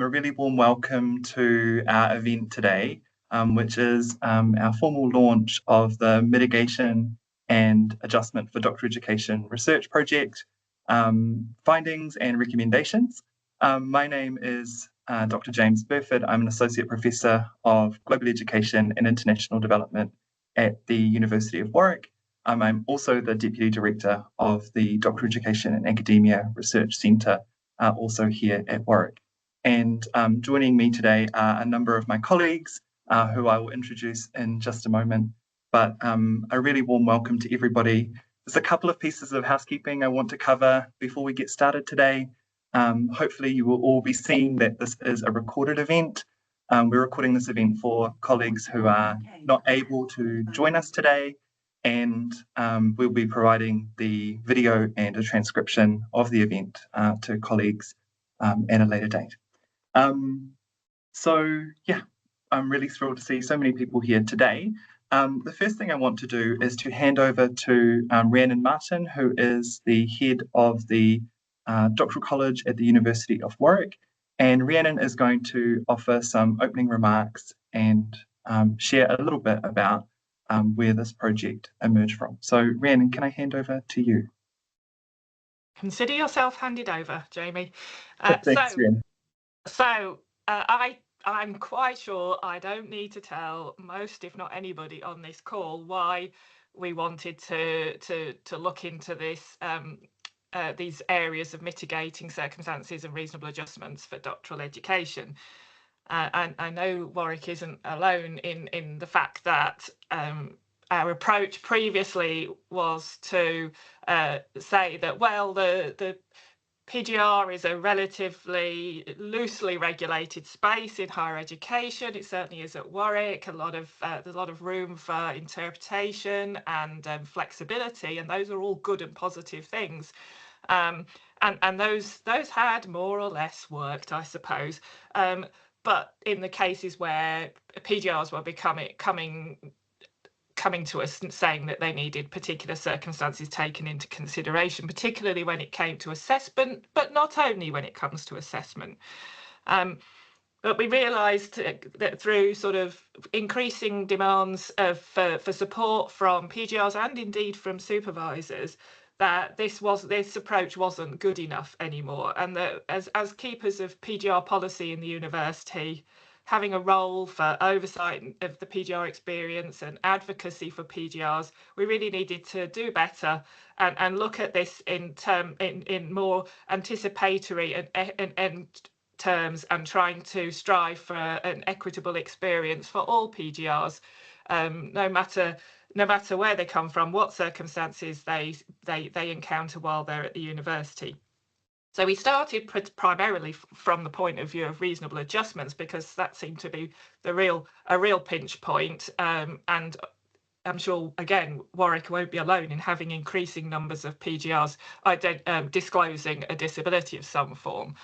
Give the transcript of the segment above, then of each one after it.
A really warm welcome to our event today, which is our formal launch of the Mitigation and Adjustment for Doctoral Education Research Project, findings and recommendations. My name is Dr. James Burford. I'm an Associate Professor of Global Education and International Development at the University of Warwick. I'm also the Deputy Director of the Doctoral Education and Academia Research Centre, also here at Warwick. And joining me today are a number of my colleagues who I will introduce in just a moment. But a really warm welcome to everybody. There's a couple of pieces of housekeeping I want to cover before we get started today. Hopefully you will all be seeing that this is a recorded event. We're recording this event for colleagues who are not able to join us today. And we'll be providing the video and a transcription of the event to colleagues at a later date. So yeah, I'm really thrilled to see so many people here today. The first thing I want to do is to hand over to Rhiannon Martin, who is the head of the Doctoral College at the University of Warwick. And Rhiannon is going to offer some opening remarks and share a little bit about where this project emerged from. So Rhiannon, can I hand over to you? Consider yourself handed over, Jamie. Thanks, Rhiannon. I'm quite sure I don't need to tell most, if not anybody on this call, why we wanted to look into this these areas of mitigating circumstances and reasonable adjustments for doctoral education. And I know Warwick isn't alone in the fact that our approach previously was to say that, well, the PGR is a relatively loosely regulated space in higher education. It certainly is at Warwick. There's a lot of room for interpretation and flexibility, and those are all good and positive things. And those had more or less worked, I suppose. But in the cases where PGRs were coming to us and saying that they needed particular circumstances taken into consideration, particularly when it came to assessment, but not only when it comes to assessment. But we realised that through sort of increasing demands for support from PGRs and indeed from supervisors, that this approach wasn't good enough anymore, and that as keepers of PGR policy in the university, having a role for oversight of the PGR experience and advocacy for PGRs, we really needed to do better and look at this in more anticipatory and terms, and trying to strive for an equitable experience for all PGRs, no matter where they come from, what circumstances they encounter while they're at the university. So we started primarily from the point of view of reasonable adjustments, because that seemed to be a real pinch point. And I'm sure, again, Warwick won't be alone in having increasing numbers of PGRs disclosing a disability of some form.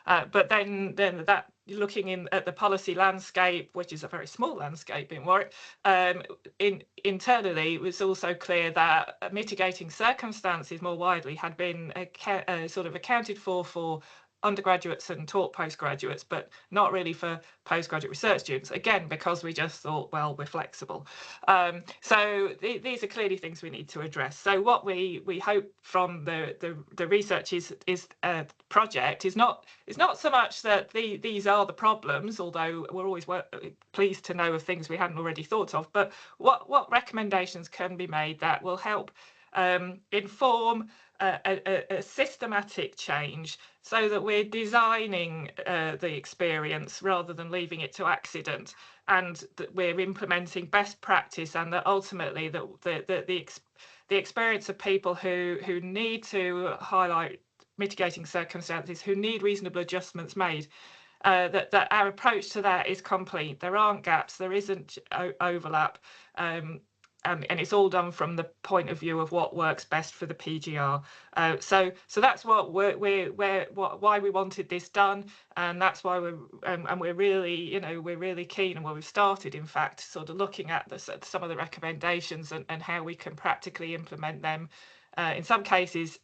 But then that, looking at the policy landscape, which is a very small landscape in Warwick, internally it was also clear that mitigating circumstances more widely had been sort of accounted for undergraduates and taught postgraduates, but not really for postgraduate research students, again because we just thought, well, we're flexible. So these are clearly things we need to address. So what we hope from the research project is not so much that these are the problems, although we're always pleased to know of things we hadn't already thought of, but what recommendations can be made that will help inform a systematic change, so that we're designing the experience rather than leaving it to accident, and that we're implementing best practice, and that ultimately the experience of people who need to highlight mitigating circumstances, who need reasonable adjustments made, that our approach to that is complete. There aren't gaps, there isn't overlap, and it's all done from the point of view of what works best for the PGR. So that's what why we wanted this done, and that's why we're really keen, and where we've started, in fact, sort of looking at some of the recommendations and how we can practically implement them. In some cases,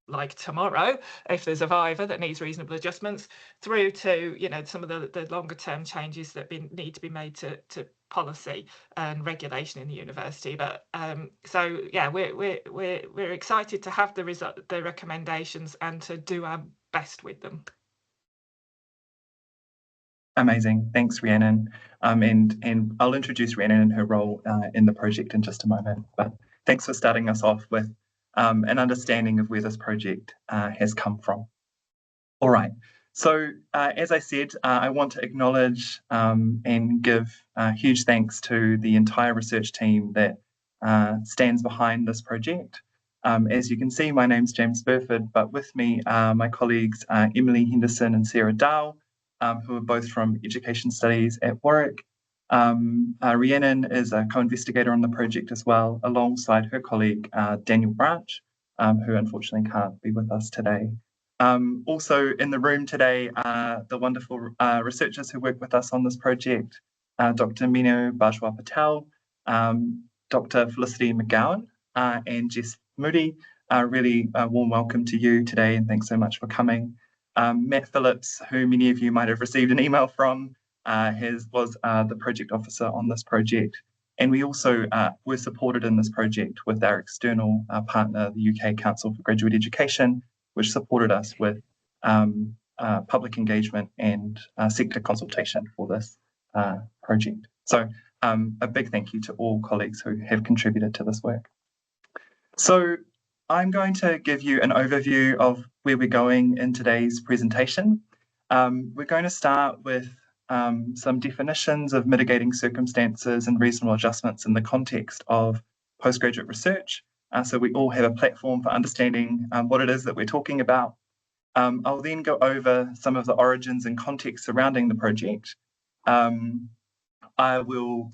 like tomorrow, if there's a viva that needs reasonable adjustments, through to, you know, some of the longer term changes that need to be made to policy and regulation in the university. But so yeah, we're excited to have the recommendations and to do our best with them. Amazing, thanks Rhiannon. And I'll introduce Rhiannon and her role in the project in just a moment. But thanks for starting us off with an understanding of where this project has come from. All right, so as I said, I want to acknowledge and give huge thanks to the entire research team that stands behind this project. As you can see, my name's James Burford, but with me are my colleagues Emily Henderson and Sarah Dahl, who are both from Education Studies at Warwick. Rhiannon is a co-investigator on the project as well, alongside her colleague Daniel Branch, who unfortunately can't be with us today. Also in the room today are the wonderful researchers who work with us on this project, Dr. Minu Bajwa Patel, Dr. Felicity McGowan, and Jess Moody. Really warm welcome to you today, and thanks so much for coming. Matt Phillips, who many of you might have received an email from, was the project officer on this project. And we also were supported in this project with our external partner, the UK Council for Graduate Education, which supported us with public engagement and sector consultation for this project. So a big thank you to all colleagues who have contributed to this work. So I'm going to give you an overview of where we're going in today's presentation. We're going to start with some definitions of mitigating circumstances and reasonable adjustments in the context of postgraduate research. So we all have a platform for understanding what it is that we're talking about. I'll then go over some of the origins and context surrounding the project. I will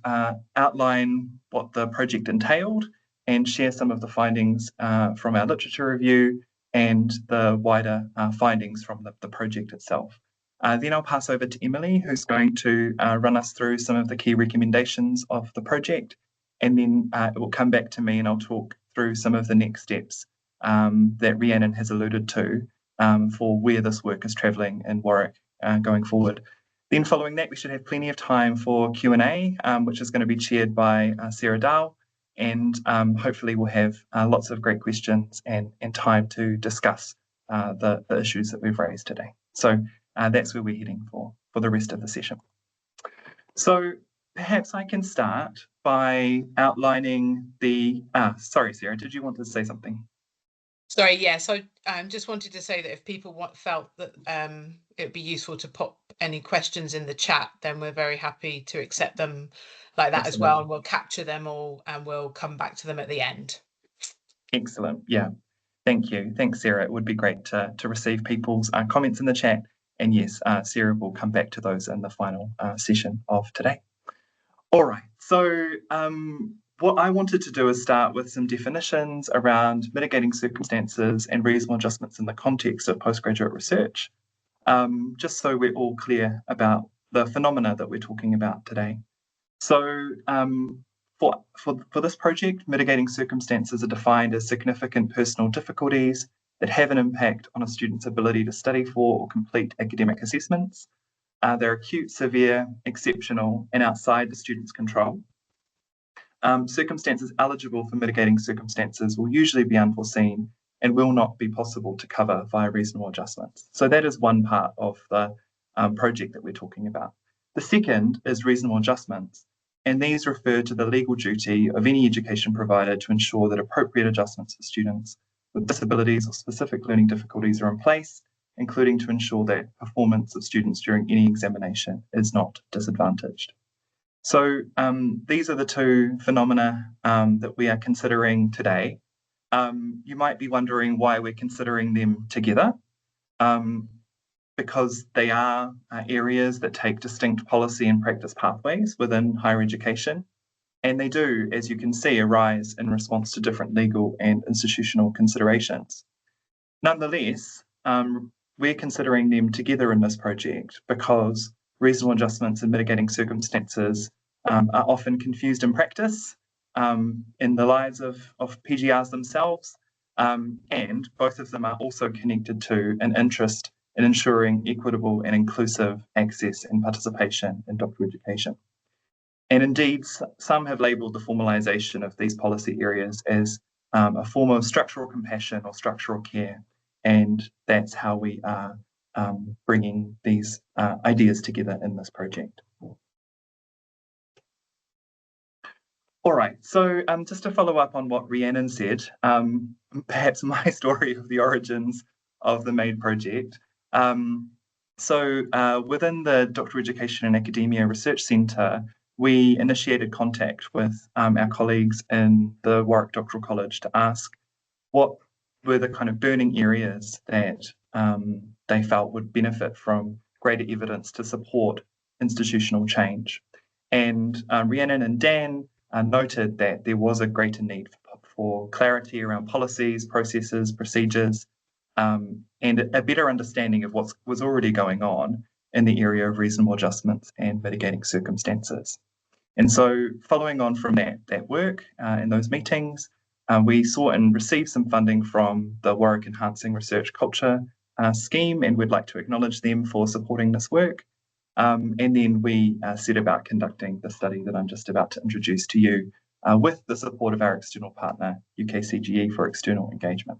outline what the project entailed and share some of the findings from our literature review and the wider findings from the project itself. Then I'll pass over to Emily, who's going to run us through some of the key recommendations of the project. And then it will come back to me and I'll talk through some of the next steps that Rhiannon has alluded to for where this work is travelling in Warwick going forward. Then following that, we should have plenty of time for Q&A, which is going to be chaired by Sarah Dahl. And hopefully we'll have lots of great questions and time to discuss the issues that we've raised today. So that's where we're heading for the rest of the session. So perhaps I can start by outlining the... sorry, Sarah, did you want to say something? Sorry, yeah, so just wanted to say that if people felt that it would be useful to pop any questions in the chat, then we're very happy to accept them like that. Absolutely. As well, and we'll capture them all and we'll come back to them at the end. Excellent, yeah, thank you. Thanks, Sarah. It would be great to receive people's comments in the chat. And yes, Sarah will come back to those in the final session of today. All right, so what I wanted to do is start with some definitions around mitigating circumstances and reasonable adjustments in the context of postgraduate research, just so we're all clear about the phenomena that we're talking about today. So for this project, mitigating circumstances are defined as significant personal difficulties that have an impact on a student's ability to study for or complete academic assessments. They're acute, severe, exceptional, and outside the student's control. Circumstances eligible for mitigating circumstances will usually be unforeseen and will not be possible to cover via reasonable adjustments. So that is one part of the project that we're talking about. The second is reasonable adjustments, and these refer to the legal duty of any education provider to ensure that appropriate adjustments for students with disabilities or specific learning difficulties are in place, including to ensure that performance of students during any examination is not disadvantaged. So these are the two phenomena that we are considering today. You might be wondering why we're considering them together, because they are areas that take distinct policy and practice pathways within higher education. And they do, as you can see, arise in response to different legal and institutional considerations. Nonetheless, we're considering them together in this project because reasonable adjustments and mitigating circumstances are often confused in practice in the lives of PGRs themselves, And both of them are also connected to an interest in ensuring equitable and inclusive access and participation in doctoral education. And indeed, some have labelled the formalisation of these policy areas as a form of structural compassion or structural care, and that's how we are bringing these ideas together in this project. All right, so just to follow up on what Rhiannon said, perhaps my story of the origins of the MADE project. So within the Doctoral Education and Academia Research Centre, we initiated contact with our colleagues in the Warwick Doctoral College to ask what were the kind of burning areas that they felt would benefit from greater evidence to support institutional change. And Rhiannon and Dan noted that there was a greater need for clarity around policies, processes, procedures, and a better understanding of what was already going on in the area of reasonable adjustments and mitigating circumstances. And so following on from that work in those meetings, we sought and received some funding from the Warwick Enhancing Research Culture scheme, and we'd like to acknowledge them for supporting this work. And then we set about conducting the study that I'm just about to introduce to you with the support of our external partner, UKCGE, for external engagement.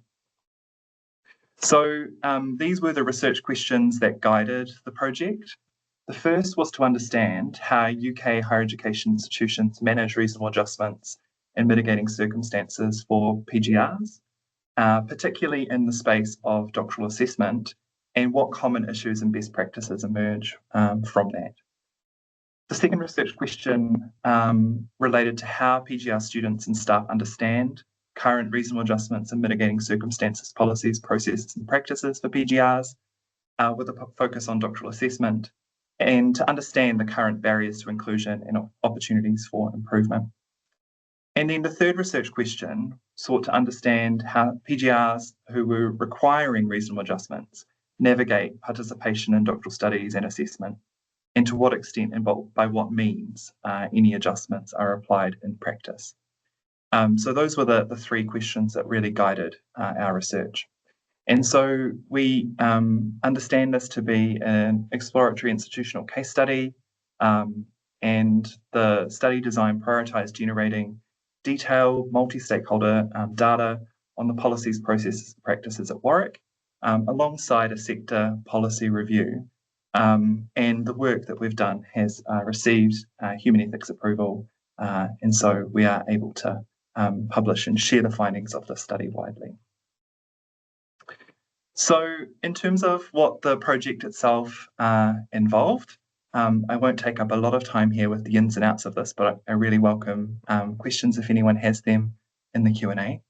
So these were the research questions that guided the project. The first was to understand how UK higher education institutions manage reasonable adjustments and mitigating circumstances for PGRs, particularly in the space of doctoral assessment, and what common issues and best practices emerge from that. The second research question related to how PGR students and staff understand current reasonable adjustments and mitigating circumstances, policies, processes, and practices for PGRs, with a focus on doctoral assessment, and to understand the current barriers to inclusion and opportunities for improvement. And then the third research question sought to understand how PGRs who were requiring reasonable adjustments navigate participation in doctoral studies and assessment, and to what extent and by what means any adjustments are applied in practice. So those were the three questions that really guided our research. And so we understand this to be an exploratory institutional case study, and the study design prioritised generating detailed multi-stakeholder data on the policies, processes, and practices at Warwick, alongside a sector policy review. And the work that we've done has received human ethics approval, and so we are able to publish and share the findings of the study widely. So in terms of what the project itself involved, I won't take up a lot of time here with the ins and outs of this, but I really welcome questions if anyone has them in the Q&A.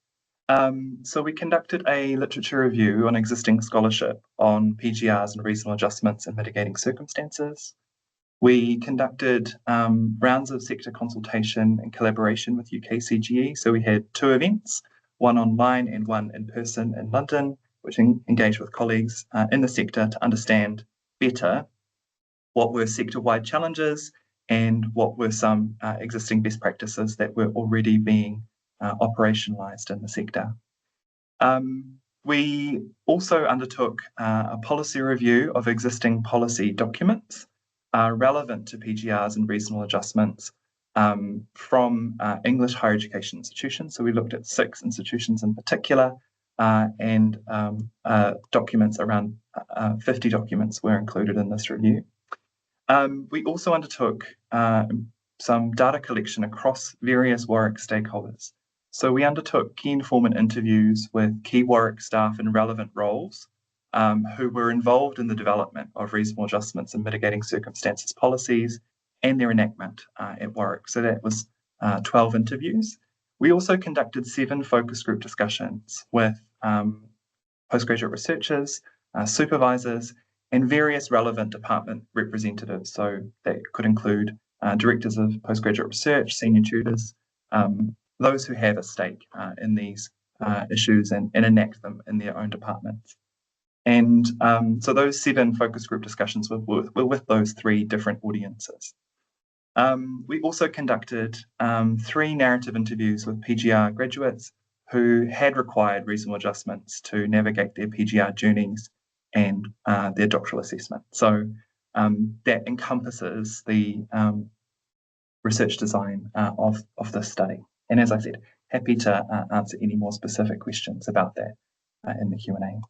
So we conducted a literature review on existing scholarship on PGRs and reasonable adjustments and mitigating circumstances. We conducted rounds of sector consultation and collaboration with UKCGE. So we had 2 events, one online and one in person in London, which engaged with colleagues in the sector to understand better what were sector-wide challenges and what were some existing best practices that were already being operationalised in the sector. We also undertook a policy review of existing policy documents relevant to PGRs and reasonable adjustments from English higher education institutions. So we looked at 6 institutions in particular, and documents around 50 documents were included in this review. We also undertook some data collection across various Warwick stakeholders. So we undertook key informant interviews with key Warwick staff in relevant roles who were involved in the development of reasonable adjustments and mitigating circumstances policies and their enactment at Warwick. So that was 12 interviews. We also conducted 7 focus group discussions with postgraduate researchers, supervisors, and various relevant department representatives. So that could include directors of postgraduate research, senior tutors, those who have a stake in these issues and enact them in their own departments. And so those 7 focus group discussions were with those 3 different audiences. We also conducted 3 narrative interviews with PGR graduates who had required reasonable adjustments to navigate their PGR journeys and their doctoral assessment. So that encompasses the research design of this study. And as I said, happy to answer any more specific questions about that in the Q&A.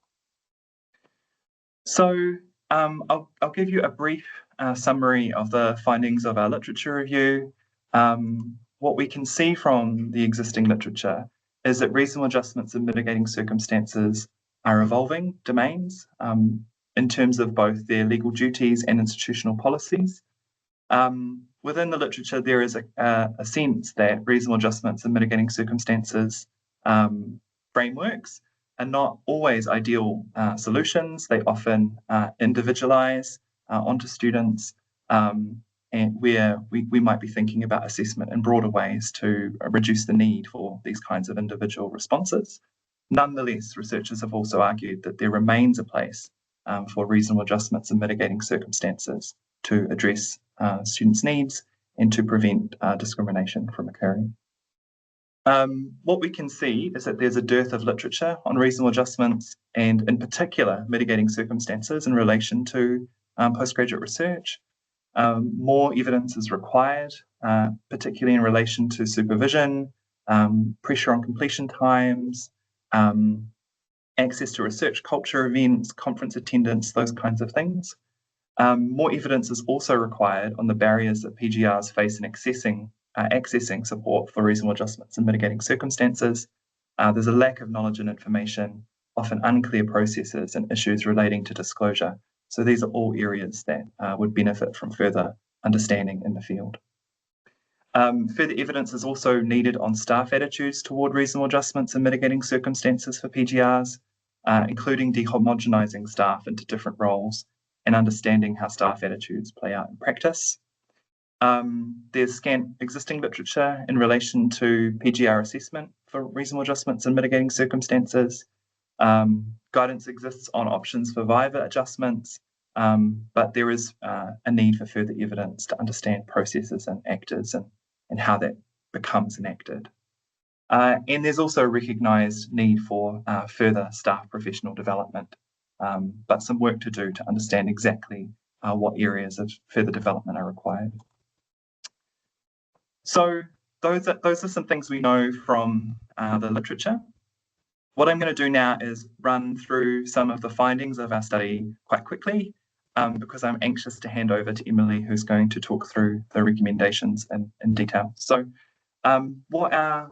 So I'll give you a brief summary of the findings of our literature review. What we can see from the existing literature is that reasonable adjustments and mitigating circumstances are evolving domains in terms of both their legal duties and institutional policies. Within the literature, there is a sense that reasonable adjustments and mitigating circumstances frameworks are not always ideal solutions. They often individualize onto students, and where we might be thinking about assessment in broader ways to reduce the need for these kinds of individual responses. Nonetheless, researchers have also argued that there remains a place for reasonable adjustments and mitigating circumstances to address students' needs and to prevent discrimination from occurring. What we can see is that there's a dearth of literature on reasonable adjustments and in particular mitigating circumstances in relation to postgraduate research. More evidence is required, particularly in relation to supervision, pressure on completion times, access to research culture events, conference attendance, those kinds of things. More evidence is also required on the barriers that PGRs face in accessing support for reasonable adjustments and mitigating circumstances. There's a lack of knowledge and information, often unclear processes and issues relating to disclosure. So these are all areas that would benefit from further understanding in the field. Further evidence is also needed on staff attitudes toward reasonable adjustments and mitigating circumstances for PGRs, including dehomogenizing staff into different roles and understanding how staff attitudes play out in practice. There's scant existing literature in relation to PGR assessment for reasonable adjustments and mitigating circumstances. Guidance exists on options for viva adjustments, but there is a need for further evidence to understand processes and actors and how that becomes enacted. And there's also a recognised need for further staff professional development, but some work to do to understand exactly what areas of further development are required. So those are some things we know from the literature. What I'm going to do now is run through some of the findings of our study quite quickly, because I'm anxious to hand over to Emily, who's going to talk through the recommendations in detail. So what our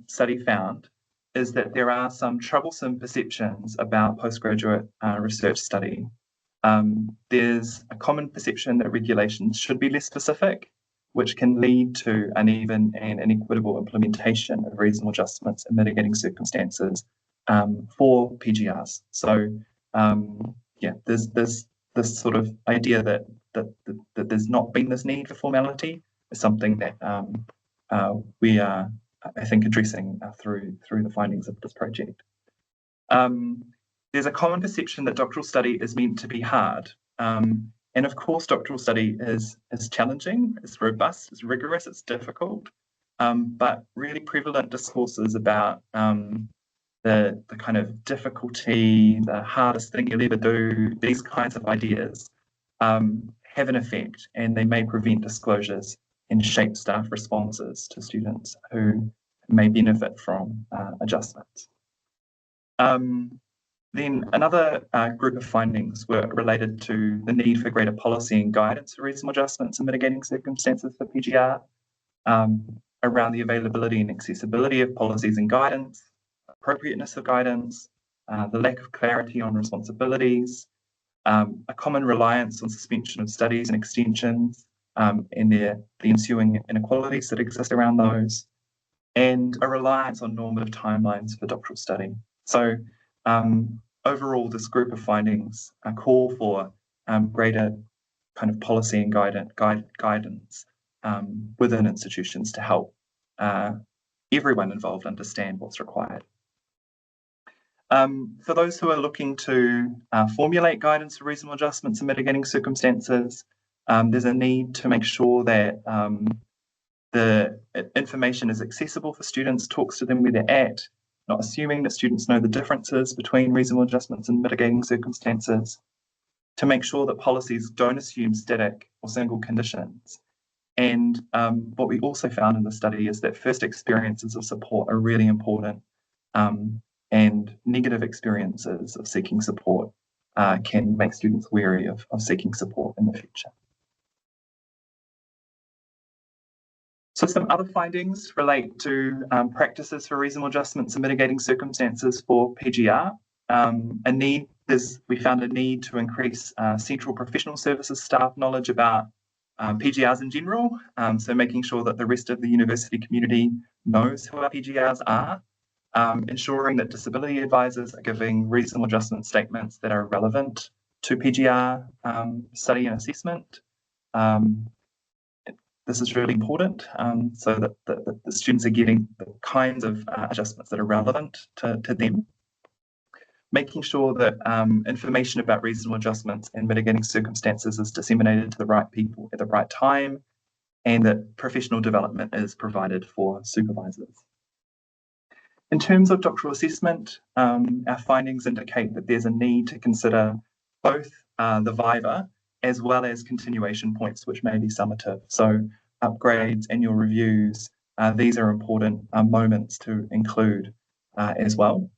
study found is that there are some troublesome perceptions about postgraduate research study. There's a common perception that regulations should be less specific, which can lead to uneven and inequitable implementation of reasonable adjustments and mitigating circumstances for PGRs. So yeah, there's this sort of idea that there's not been this need for formality is something that we are, I think, addressing through the findings of this project. There's a common perception that doctoral study is meant to be hard. And of course, doctoral study is challenging, it's robust, it's rigorous, it's difficult, but really prevalent discourses about the kind of difficulty, the hardest thing you'll ever do, these kinds of ideas have an effect, and they may prevent disclosures and shape staff responses to students who may benefit from adjustments. Then another group of findings were related to the need for greater policy and guidance for reasonable adjustments and mitigating circumstances for PGR, around the availability and accessibility of policies and guidance, appropriateness of guidance, the lack of clarity on responsibilities, a common reliance on suspension of studies and extensions, and the ensuing inequalities that exist around those, and a reliance on normative timelines for doctoral study. So overall, this group of findings call for greater kind of policy and guidance within institutions to help everyone involved understand what's required. For those who are looking to formulate guidance for reasonable adjustments and mitigating circumstances, there's a need to make sure that the information is accessible for students, talks to them where they're at, not assuming that students know the differences between reasonable adjustments and mitigating circumstances, to make sure that policies don't assume static or single conditions. And what we also found in the study is that first experiences of support are really important, and negative experiences of seeking support can make students wary of seeking support in the future. So some other findings relate to practices for reasonable adjustments and mitigating circumstances for PGR. We found a need to increase central professional services staff knowledge about PGRs in general, so making sure that the rest of the university community knows who our PGRs are, ensuring that disability advisors are giving reasonable adjustment statements that are relevant to PGR study and assessment. This is really important, so that the students are getting the kinds of adjustments that are relevant to them. Making sure that information about reasonable adjustments and mitigating circumstances is disseminated to the right people at the right time, and that professional development is provided for supervisors. In terms of doctoral assessment, our findings indicate that there's a need to consider both the viva as well as continuation points, which may be summative. So upgrades, annual reviews, these are important moments to include as well.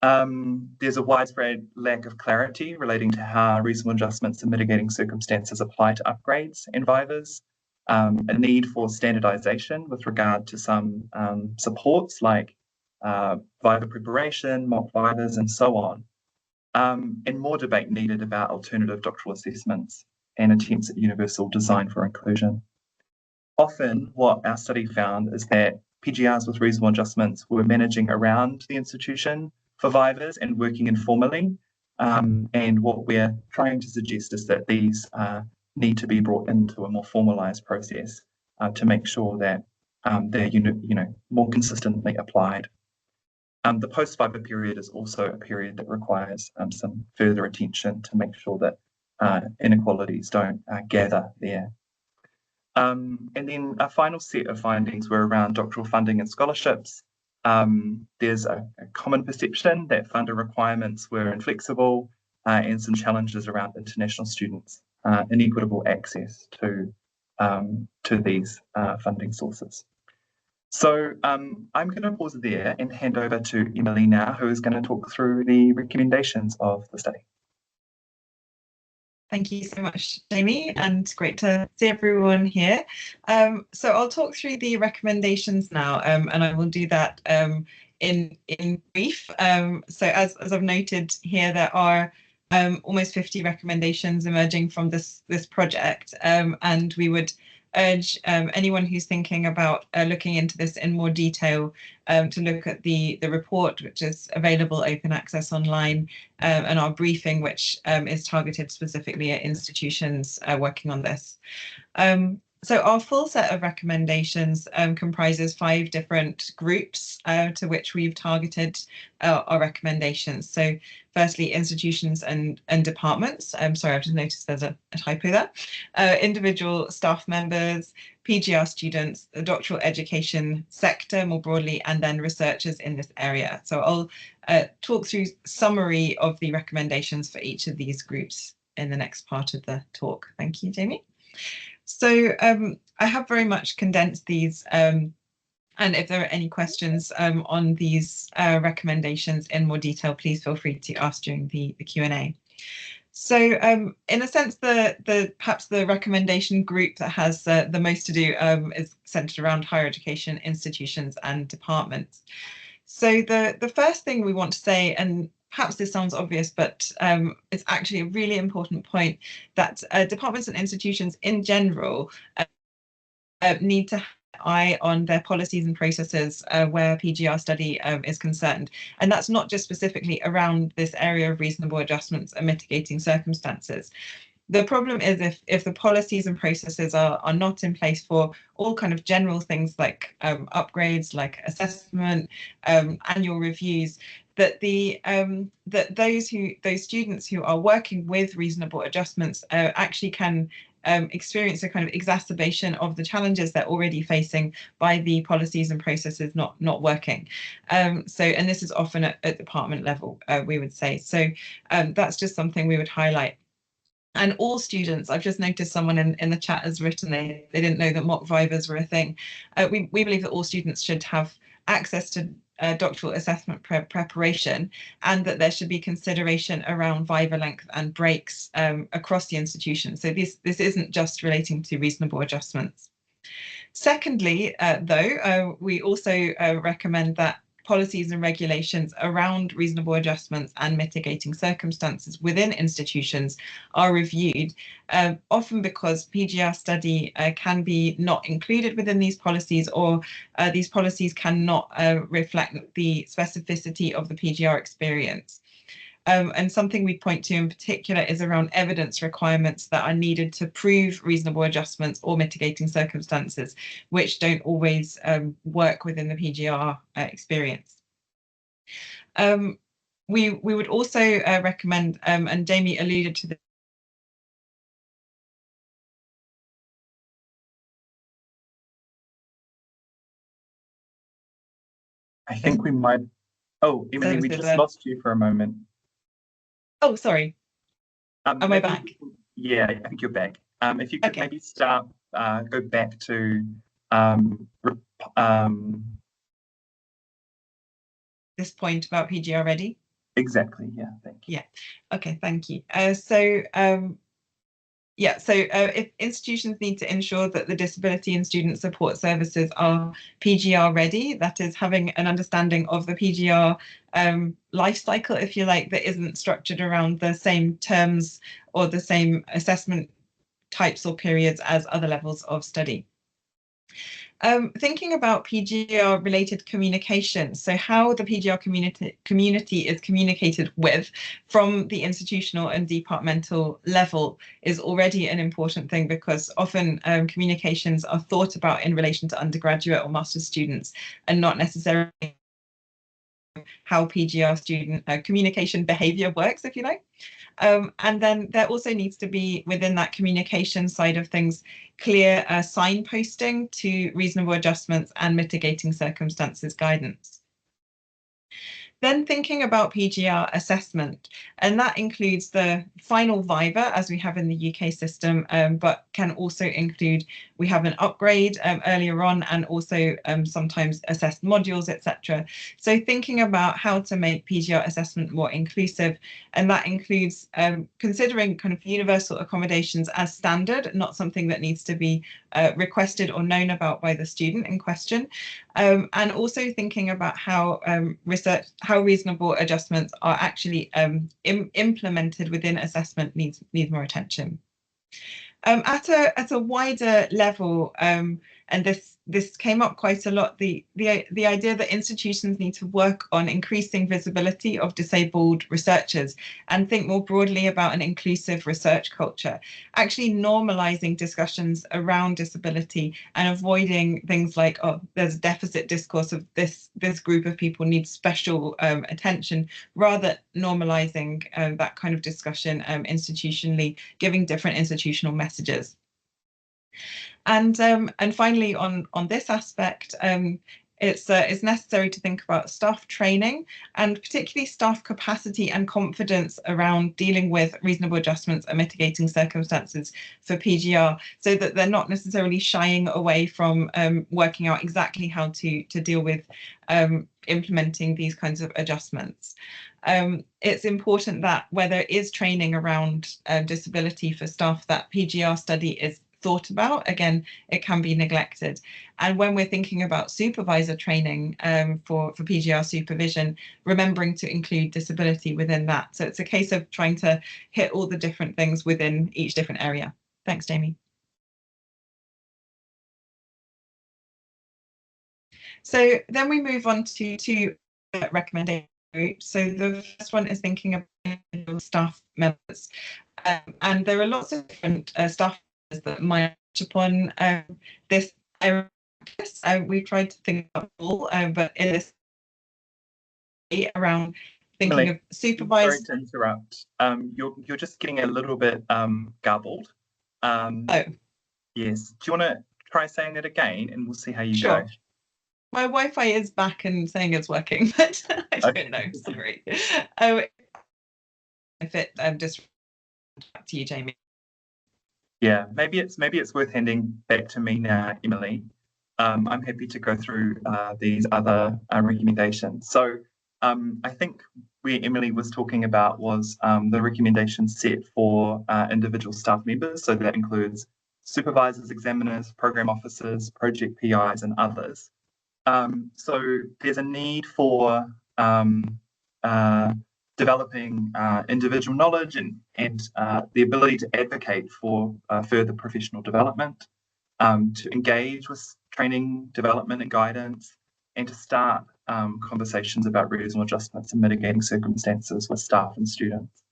There's a widespread lack of clarity relating to how reasonable adjustments and mitigating circumstances apply to upgrades and vivas, a need for standardization with regard to some supports like viva preparation, mock vivas, and so on. And more debate needed about alternative doctoral assessments and attempts at universal design for inclusion. Often what our study found is that PGRs with reasonable adjustments were managing around the institution for vivas and working informally. And what we're trying to suggest is that these need to be brought into a more formalized process to make sure that they're more consistently applied. The post-viva period is also a period that requires some further attention to make sure that inequalities don't gather there. And then a final set of findings were around doctoral funding and scholarships. There's a common perception that funder requirements were inflexible and some challenges around international students' inequitable access to these funding sources. So I'm going to pause there and hand over to Emily now, who is going to talk through the recommendations of the study. Thank you so much, Jamie, and great to see everyone here. So I'll talk through the recommendations now, and I will do that in brief. So as I've noted here, there are almost 50 recommendations emerging from this project, and we would urge anyone who's thinking about looking into this in more detail to look at the report, which is available open access online, and our briefing, which is targeted specifically at institutions working on this. So our full set of recommendations comprises 5 different groups to which we've targeted our recommendations. So firstly, institutions and departments. Sorry, I've just noticed there's a typo there. Individual staff members, PGR students, the doctoral education sector more broadly, and then researchers in this area. So I'll talk through summary of the recommendations for each of these groups in the next part of the talk. Thank you, Jamie. So I have very much condensed these, and if there are any questions on these recommendations in more detail, please feel free to ask during the Q&A. So in a sense, perhaps the recommendation group that has the most to do is centered around higher education institutions and departments. So the first thing we want to say, and perhaps this sounds obvious, but it's actually a really important point, that departments and institutions in general need to have an eye on their policies and processes where PGR study is concerned. And that's not just specifically around this area of reasonable adjustments and mitigating circumstances. The problem is if the policies and processes are not in place for all kind of general things like upgrades, like assessment, annual reviews, that those students who are working with reasonable adjustments actually can experience a kind of exacerbation of the challenges they're already facing by the policies and processes not working. And this is often at department level, we would say. So that's just something we would highlight. And all students, I've just noticed someone in the chat has written they didn't know that mock vivas were a thing. We believe that all students should have access to doctoral assessment preparation, and that there should be consideration around viva length and breaks across the institution. So this isn't just relating to reasonable adjustments. Secondly, though, we also recommend that policies and regulations around reasonable adjustments and mitigating circumstances within institutions are reviewed, often because PGR study can be not included within these policies, or these policies cannot reflect the specificity of the PGR experience. And something we point to in particular is around evidence requirements that are needed to prove reasonable adjustments or mitigating circumstances, which don't always work within the PGR experience. We would also recommend, and Jamie alluded to this, I think we might. Oh, Emily, we just lost you for a moment. Oh, sorry. Am I back? Yeah, I think you're back. If you could maybe start, go back to this point about PGR ready. Exactly. Yeah. Thank you. Yeah. Okay. Thank you. If institutions need to ensure that the disability and student support services are PGR ready, that is having an understanding of the PGR life cycle, if you like, that isn't structured around the same terms or the same assessment types or periods as other levels of study. Thinking about PGR related communication, so how the PGR community is communicated with from the institutional and departmental level is already an important thing, because often communications are thought about in relation to undergraduate or master's students and not necessarily how PGR student communication behavior works, if you like. And then there also needs to be, within that communication side of things, clear signposting to reasonable adjustments and mitigating circumstances guidance. Then thinking about PGR assessment, and that includes the final viva as we have in the UK system, but can also include, we have an upgrade earlier on, and also sometimes assessed modules, etc. So thinking about how to make PGR assessment more inclusive, and that includes considering kind of universal accommodations as standard, not something that needs to be requested or known about by the student in question, and also thinking about how how reasonable adjustments are actually implemented within assessment needs more attention. At a wider level, and this came up quite a lot, the idea that institutions need to work on increasing visibility of disabled researchers and think more broadly about an inclusive research culture, actually normalizing discussions around disability and avoiding things like, oh, there's a deficit discourse of this group of people needs special attention, rather normalizing that kind of discussion institutionally, giving different institutional messages. And finally, on this aspect, it's necessary to think about staff training, and particularly staff capacity and confidence around dealing with reasonable adjustments and mitigating circumstances for PGR, so that they're not necessarily shying away from working out exactly how to deal with implementing these kinds of adjustments. It's important that where there is training around disability for staff, that PGR study is thought about. Again, it can be neglected. And when we're thinking about supervisor training for PGR supervision, remembering to include disability within that. So it's a case of trying to hit all the different things within each different area. Thanks, Jamie. So then we move on to two recommendation groups. So the first one is thinking about staff members. And there are lots of different staff that might touch upon this area. We tried to think about all, but in this around thinking of supervised. Sorry to interrupt. You're just getting a little bit garbled. Oh, Yes. Do you want to try saying it again, and we'll see how you sure. go? My Wi-Fi is back and saying it's working, but I don't know. Sorry. Oh, if it just back to you, Jamie. Yeah, maybe it's worth handing back to me now, Emily. I'm happy to go through these other recommendations. So I think where Emily was talking about was the recommendations set for individual staff members. So that includes supervisors, examiners, program officers, project PIs, and others. So there's a need for developing individual knowledge and the ability to advocate for further professional development, to engage with training, development and guidance, and to start conversations about reasonable adjustments and mitigating circumstances with staff and students.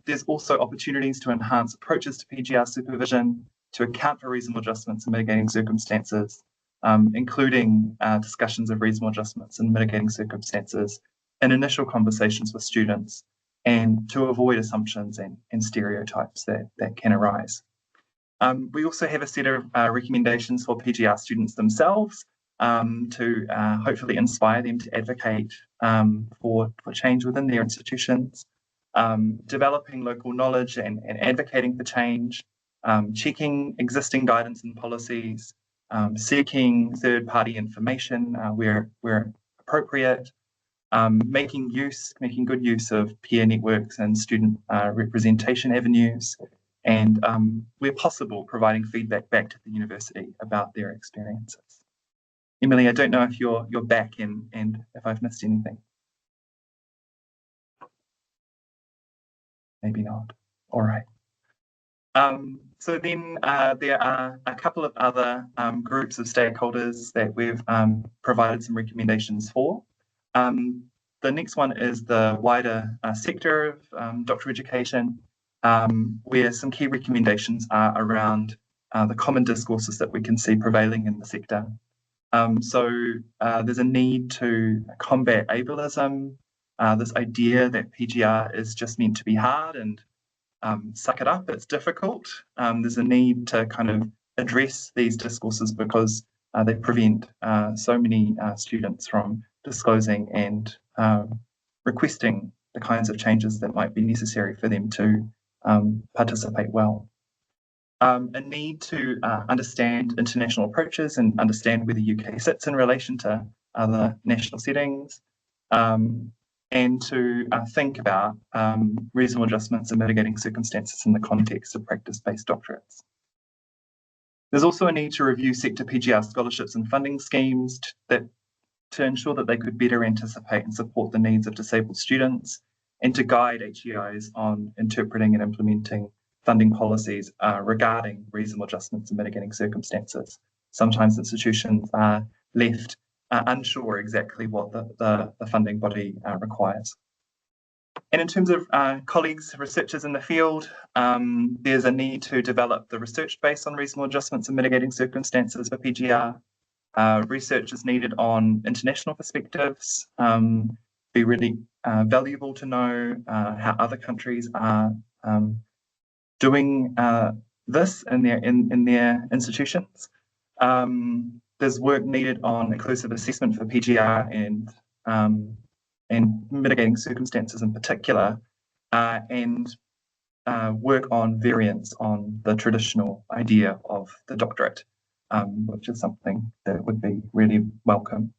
There's also opportunities to enhance approaches to PGR supervision to account for reasonable adjustments and mitigating circumstances, including discussions of reasonable adjustments and mitigating circumstances in initial conversations with students, and to avoid assumptions and stereotypes that can arise. We also have a set of recommendations for PGR students themselves to hopefully inspire them to advocate for change within their institutions, developing local knowledge and advocating for change, checking existing guidance and policies, seeking third-party information where appropriate, making good use of peer networks and student representation avenues, and where possible, providing feedback back to the university about their experiences. Emily, I don't know if you're back and if I've missed anything. Maybe not. All right. So then there are a couple of other groups of stakeholders that we've provided some recommendations for. The next one is the wider sector of doctoral education, where some key recommendations are around the common discourses that we can see prevailing in the sector. So there's a need to combat ableism, this idea that PGR is just meant to be hard and suck it up, it's difficult. There's a need to kind of address these discourses because they prevent so many students from disclosing and requesting the kinds of changes that might be necessary for them to participate well. A need to understand international approaches and understand where the UK sits in relation to other national settings, and to think about reasonable adjustments and mitigating circumstances in the context of practice-based doctorates. There's also a need to review sector PGR scholarships and funding schemes to ensure that they could better anticipate and support the needs of disabled students, and to guide HEIs on interpreting and implementing funding policies regarding reasonable adjustments and mitigating circumstances. Sometimes institutions are left unsure exactly what the funding body requires. And in terms of colleagues, researchers in the field, there's a need to develop the research base on reasonable adjustments and mitigating circumstances for PGR. Research is needed on international perspectives. Be really valuable to know how other countries are doing this in their institutions. There's work needed on inclusive assessment for PGR and mitigating circumstances in particular, and work on variants on the traditional idea of the doctorate, which is something that would be really welcome.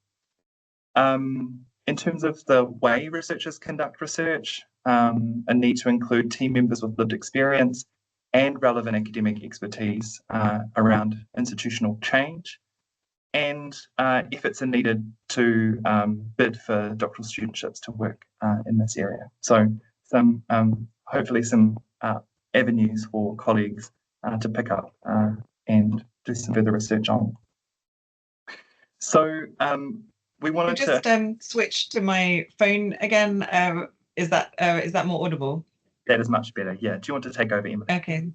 In terms of the way researchers conduct research, a need to include team members with lived experience and relevant academic expertise around institutional change, and efforts are needed to bid for doctoral studentships to work in this area. So hopefully some avenues for colleagues to pick up and do some further research on. So we wanted to just switch to my phone again. Is that more audible? That is much better. Yeah. Do you want to take over, Emma? Okay.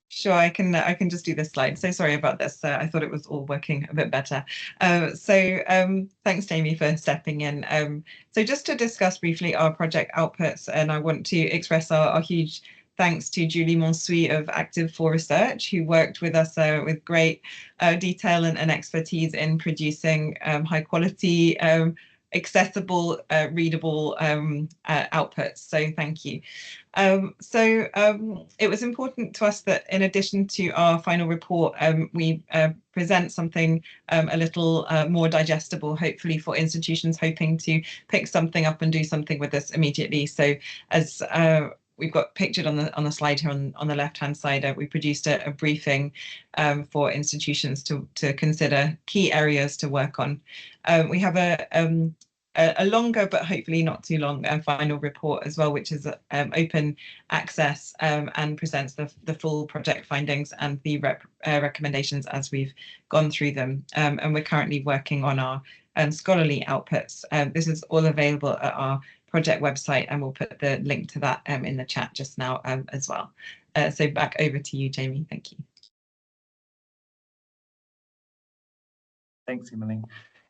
Sure, I can just do this slide. So sorry about this. I thought it was all working a bit better. Thanks, Jamie, for stepping in. So just to discuss briefly our project outputs, and I want to express our huge thanks to Julie Monsuy of Active4 Research, who worked with us with great detail and expertise in producing high quality, accessible, readable outputs. So thank you. It was important to us that in addition to our final report, we present something a little more digestible, hopefully for institutions hoping to pick something up and do something with this immediately. So as we've got pictured on the slide here on the left-hand side, we produced a briefing for institutions to consider key areas to work on. We have a longer but hopefully not too long final report as well, which is open access and presents the full project findings and the recommendations as we've gone through them. And we're currently working on our scholarly outputs. This is all available at our project website, and we'll put the link to that in the chat just now as well. So back over to you, Jamie. Thank you. Thanks, Emily.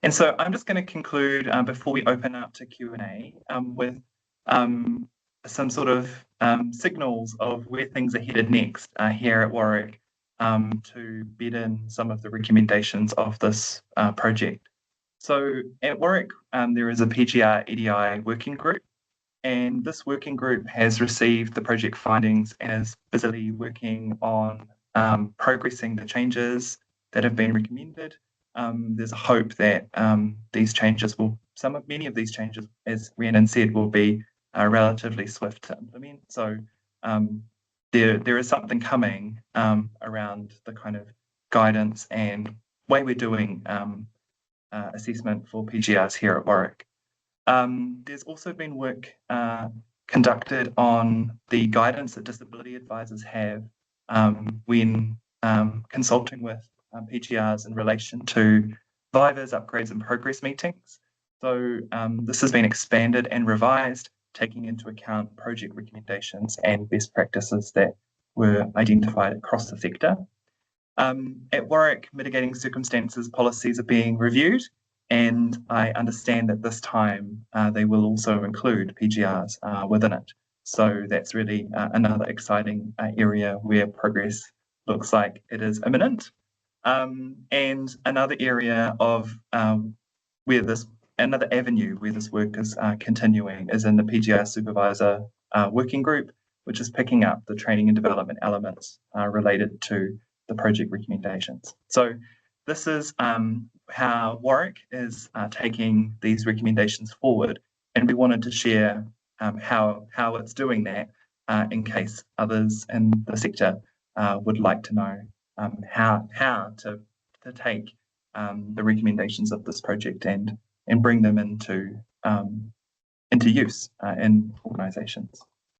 And so I'm just going to conclude before we open up to Q&A with some sort of signals of where things are headed next here at Warwick to bed in some of the recommendations of this project. So at Warwick, there is a PGR EDI working group, and this working group has received the project findings and is busily working on progressing the changes that have been recommended. There's a hope that these changes many of these changes, as Rhiannon said, will be relatively swift to implement. So there is something coming around the kind of guidance and way we're doing assessment for PGRs here at Warwick. There's also been work conducted on the guidance that disability advisors have when consulting with PGRs in relation to Vivas, upgrades and progress meetings. So this has been expanded and revised, taking into account project recommendations and best practices that were identified across the sector. At Warwick, mitigating circumstances policies are being reviewed, and I understand that this time they will also include PGRs within it. So that's really another exciting area where progress looks like it is imminent. And another area of another avenue where this work is continuing is in the PGR supervisor working group, which is picking up the training and development elements related to the project recommendations. So this is how Warwick is taking these recommendations forward, and we wanted to share how it's doing that in case others in the sector would like to know how to take the recommendations of this project and bring them into use in organisations.